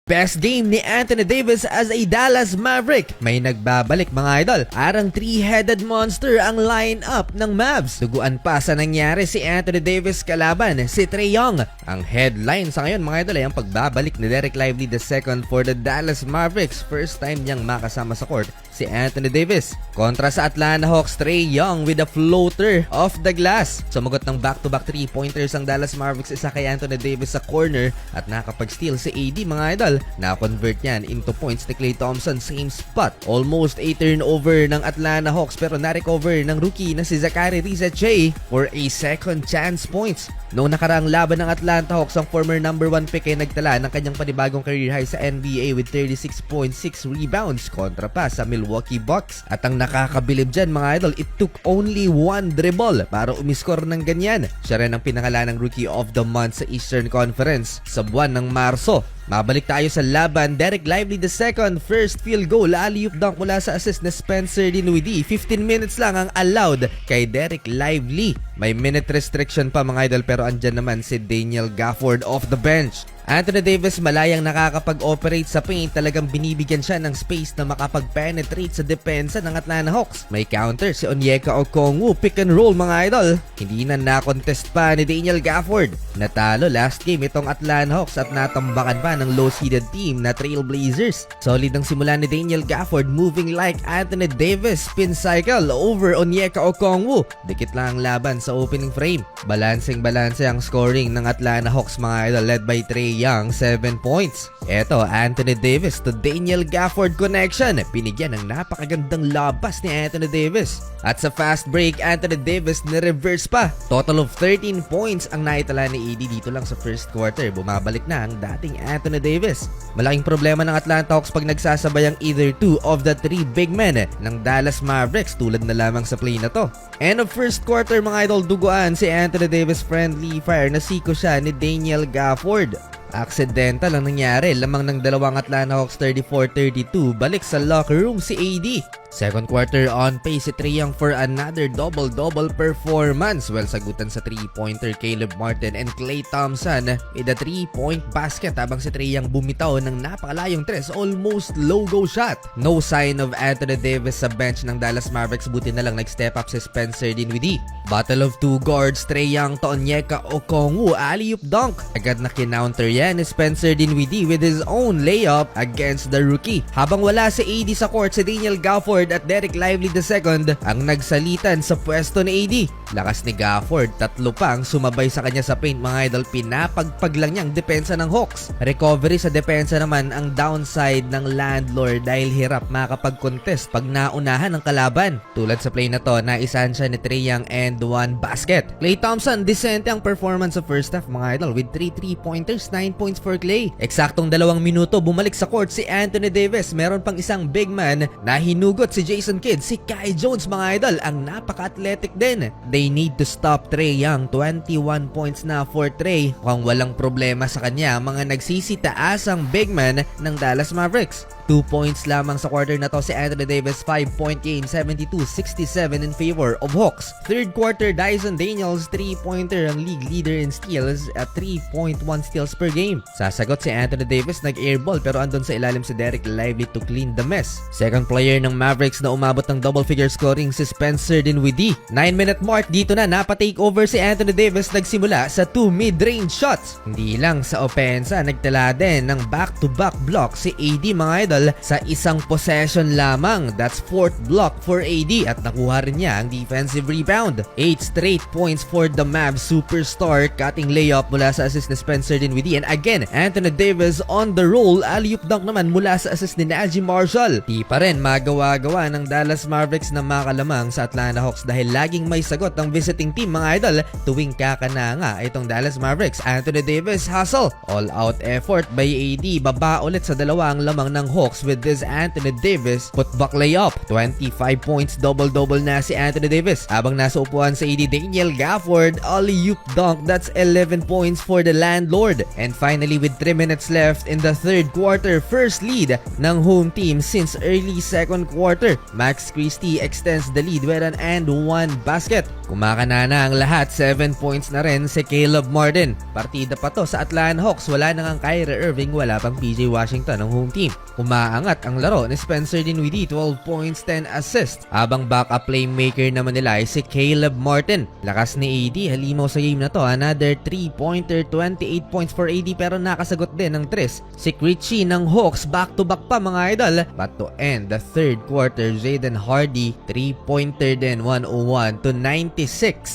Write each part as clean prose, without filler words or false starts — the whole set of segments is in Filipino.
Best game ni Anthony Davis as a Dallas Maverick. May nagbabalik mga idol. Arang three-headed monster ang line-up ng Mavs. Duguan pa sa nangyari si Anthony Davis kalaban si Trae Young. Ang headline sa ngayon mga idol ay ang pagbabalik ni Dereck Lively II for the Dallas Mavericks. First time niyang makasama sa court si Anthony Davis. Kontra sa Atlanta Hawks, Trae Young with a floater off the glass. Sumagot ng back-to-back 3-pointers ang Dallas Mavericks, isa kay Anthony Davis sa corner at nakapag-steal si AD mga idol. Na-convert niyan into points ni Klay Thompson, same spot. Almost a turnover ng Atlanta Hawks pero na-recover ng rookie na si Zaccharie Risache for a second chance points. Noong nakaraang laban ng Atlanta Hawks, ang former number 1 pick ay nagtala ng kanyang panibagong career high sa NBA with 36.6 rebounds kontra pa sa Milwaukee Bucks. At ang nakakabilib dyan mga idol, it took only one dribble para umiskor ng ganyan. Siya rin ang pinangalan ng Rookie of the Month sa Eastern Conference sa buwan ng Marso. Mabalik tayo sa laban. Dereck Lively II, first field goal, alley-oop dunk mula sa assist na Spencer Dinwiddie. 15 minutes lang ang allowed kay Dereck Lively. May minute restriction pa mga idol pero andyan naman si Daniel Gafford off the bench. Anthony Davis malayang nakakapag-operate sa paint, talagang binibigyan siya ng space na makapag-penetrate sa depensa ng Atlanta Hawks. May counter si Onyeka Okongwu, pick and roll mga idol. Hindi na na-contest pa ni Daniel Gafford. Natalo last game itong Atlanta Hawks at natambakan pa ng low-seeded team na Trail Blazers. Solid ang simula ni Daniel Gafford, moving like Anthony Davis, spin cycle over Onyeka Okongwu. Dikit lang ang laban sa opening frame. Balanseng-balanse ang scoring ng Atlanta Hawks mga idol, led by Trae Young, 7 points. Eto, Anthony Davis to Daniel Gafford connection. Pinigyan ng napakagandang labas ni Anthony Davis. At sa fast break, Anthony Davis na-reverse pa. Total of 13 points ang naitala ni AD dito lang sa first quarter. Bumabalik na ang dating Anthony Davis. Malaking problema ng Atlanta Hawks pag nagsasabay ang either two of the three big men ng Dallas Mavericks, tulad na lamang sa play na to. End of first quarter mga idol, duguan si Anthony Davis friendly fire, nasiko siya ni Daniel Gafford. Accidental ang nangyari, lamang ng dalawang Atlanta Hawks 34-32. Balik sa locker room si AD. Second quarter on pace si Trae Young for another double-double performance. Well, sagutan sa 3-pointer Caleb Martin and Klay Thompson with a 3-point basket habang si Trae Young bumitaw ng napakalayong tres, almost logo shot. No sign of Anthony Davis sa bench ng Dallas Mavericks, buti na lang nag-step up si Spencer Dinwiddie. Battle of two guards, Trae Young to Onyeka Okongwu, alley-oop dunk. Agad na kinounter yan ni Spencer Dinwiddie with his own layup against the rookie. Habang wala si AD sa court, si Daniel Gafford at Dereck Lively II ang nagsalitan sa pwesto ni AD. Lakas ni Gafford, tatlo pang sumabay sa kanya sa paint mga idol, pinapagpag lang niyang depensa ng Hawks. Recovery sa depensa naman ang downside ng landlord dahil hirap makapag-contest pag naunahan ng kalaban. Tulad sa play na to, naisahan siya ni Trae Young and one basket. Klay Thompson, decente ang performance sa first half mga idol with 3 3-pointers, 9 points for Klay. Eksaktong 2 minuto, bumalik sa court si Anthony Davis. Meron pang isang big man na hinugot si Jason Kidd, si Kai Jones mga idol, ang napaka-athletic din. They need to stop Trae Young. 21 points na for Trae. Mukhang walang problema sa kanya mga nagsisitaasang big man ng Dallas Mavericks. 2 points lamang sa quarter na to si Anthony Davis, 5-point game, 72-67 in favor of Hawks. Third quarter, Dyson Daniels, 3-pointer, ang league leader in steals at 3.1 steals per game. Sasagot si Anthony Davis, nag-airball pero andun sa ilalim si Dereck Lively to clean the mess. Second player ng Mavericks na umabot ng double-figure scoring si Spencer Dinwiddie. 9-minute mark, dito na napatake over si Anthony Davis, nagsimula sa 2 mid-range shots. Hindi lang sa opensa, nagtala din ng back-to-back block si AD mga idol sa isang possession lamang. That's 4th block for AD at nakuha rin niya ang defensive rebound. 8 straight points for the Mavs superstar, cutting layup mula sa assist ni Spencer Dinwiddie, and again Anthony Davis on the roll, alley-oop dunk naman mula sa assist ni Naji Marshall. Di pa rin magawa-gawa ng Dallas Mavericks na makalamang sa Atlanta Hawks dahil laging may sagot ang visiting team mga idol tuwing kakananga itong Dallas Mavericks. Anthony Davis hustle, all out effort by AD, baba ulit sa 2 ang lamang ng Hawks Hawks with this Anthony Davis putback layup. 25 points, double-double na si Anthony Davis. Habang nasa upuan sa AD, Daniel Gafford, alley-oop dunk. That's 11 points for the landlord. And finally, with 3 minutes left in the third quarter, first lead ng home team since early second quarter. Max Christie extends the lead with an and one basket. Kumakanana ang lahat, 7 points na rin si Caleb Martin. Partida pa to sa Atlanta Hawks, wala na ngang Kyrie Irving, wala pang PJ Washington ng home team. Umaangat ang laro ni Spencer Dinwiddie, 12 points, 10 assists. Habang backup playmaker naman nila ay si Caleb Martin. Lakas ni AD, halimaw sa game na to, another 3-pointer, 28 points for AD pero nakasagot din ng tres. Si Richie ng Hawks, back-to-back pa mga idol. But to end the third quarter, Jaden Hardy, 3-pointer din, 101-96.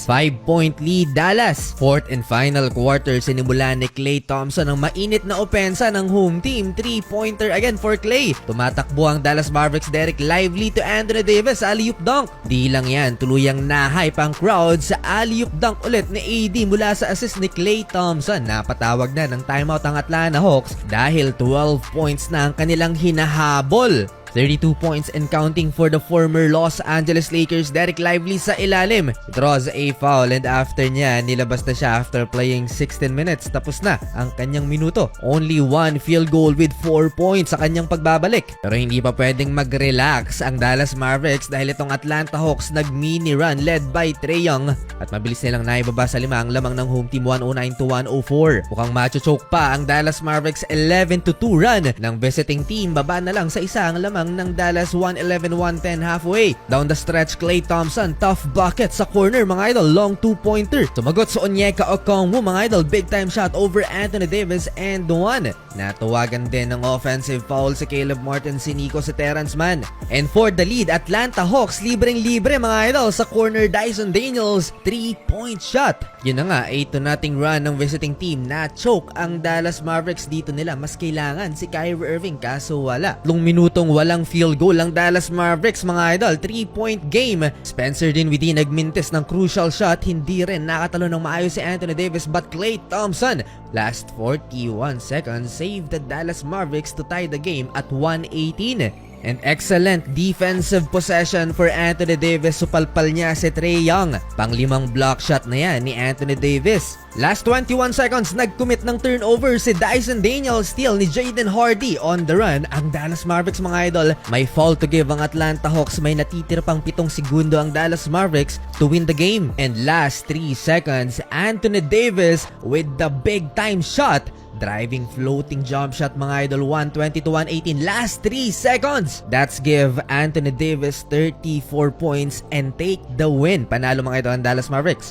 5-point lead Dallas. Fourth and final quarter, sinimula ni Klay Thompson ang mainit na opensa ng home team. 3-pointer again for Klay. Tumatakbo ang Dallas Mavericks, Derek Lively to Anthony Davis, alley-oop dunk. Di lang yan, tuluyang na-hype ang crowd sa alley-oop dunk ulit ni AD mula sa assist ni Klay Thompson. Napatawag na ng timeout ang Atlanta Hawks dahil 12 points na ang kanilang hinahabol. 32 points and counting for the former Los Angeles Lakers, Derek Lively sa ilalim. Draws a foul and after niya, nilabas na siya after playing 16 minutes. Tapos na ang kanyang minuto. Only one field goal with 4 points sa kanyang pagbabalik. Pero hindi pa pwedeng mag-relax ang Dallas Mavericks dahil itong Atlanta Hawks nag-mini run led by Trae Young at mabilis nilang naibaba sa 5 ang lamang ng home team, 109-104. Mukhang macho-choke pa ang Dallas Mavericks 11-2 run ng visiting team. Baba na lang sa isa ang lamang ng Dallas, 111-110 halfway. Down the stretch, Klay Thompson, tough bucket sa corner mga idol, long 2-pointer. Sumagot sa Onyeka Okongwu mga idol, big time shot over Anthony Davis and one. Natawagan din ng offensive foul si Caleb Martin, siniko si Terrence Mann. And for the lead, Atlanta Hawks, libreng-libre mga idol sa corner, Dyson Daniels, 3-point shot. Yun na nga, 8-0 run ng visiting team. Na-choke ang Dallas Mavericks dito nila. Mas kailangan si Kyrie Irving kaso wala. 3 minutong walang field goal ang Dallas Mavericks mga idol. 3-point game. Spencer Dinwiddie nagmintis ng crucial shot. Hindi rin nakatalo ng maayos si Anthony Davis but Klay Thompson, last 41 seconds, saved the Dallas Mavericks to tie the game at 118. And excellent defensive possession for Anthony Davis. Supalpal niya si Trae Young. Pang-5 block shot na yan ni Anthony Davis. Last 21 seconds, nag-commit ng turnover si Dyson Daniels, steal ni Jaden Hardy. On the run, ang Dallas Mavericks mga idol. May foul to give ang Atlanta Hawks. May natitira pang 7 segundo ang Dallas Mavericks to win the game. And last 3 seconds, Anthony Davis with the big time shot. Driving floating jump shot mga idol, 120-118. Last 3 seconds. That's give Anthony Davis 34 points and take the win. Panalo mga idol ang Dallas Mavericks.